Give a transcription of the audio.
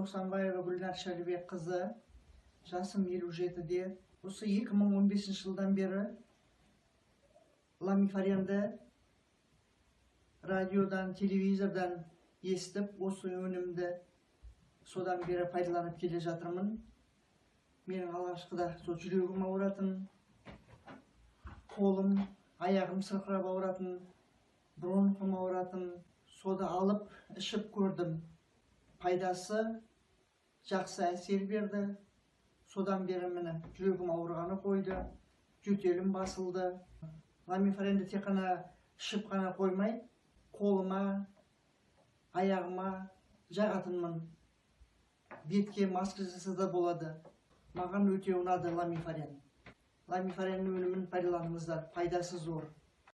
Тоқсанбаева Гүлнар Шәрібекқызы, жасым 57-де. Осы 2015 жылдан бері ламифаренді радиодан, телевизордан естіп, осы өнімді содан бері пайдаланып келе жатырмын. Менің алғашқыда сол жүрегім ауыратын, қолым, аяғым сырқырап ауыратын, бронхым ауыратын. Сода алып, ішіп көрдім. Пайдасы жақсы әсер берді. Содан бері міне жүрегім ауырғаны қойды, жөтелім басылды. Ламифаренді тек қана ішіп қана қоймай, қолыма, аяғыма жағатынмын. Бетке маска жасаса да болады. Маған өте ұнады ламифарен. Ламифареннің өнімін пайдаланыңыздар, пайдасы зор.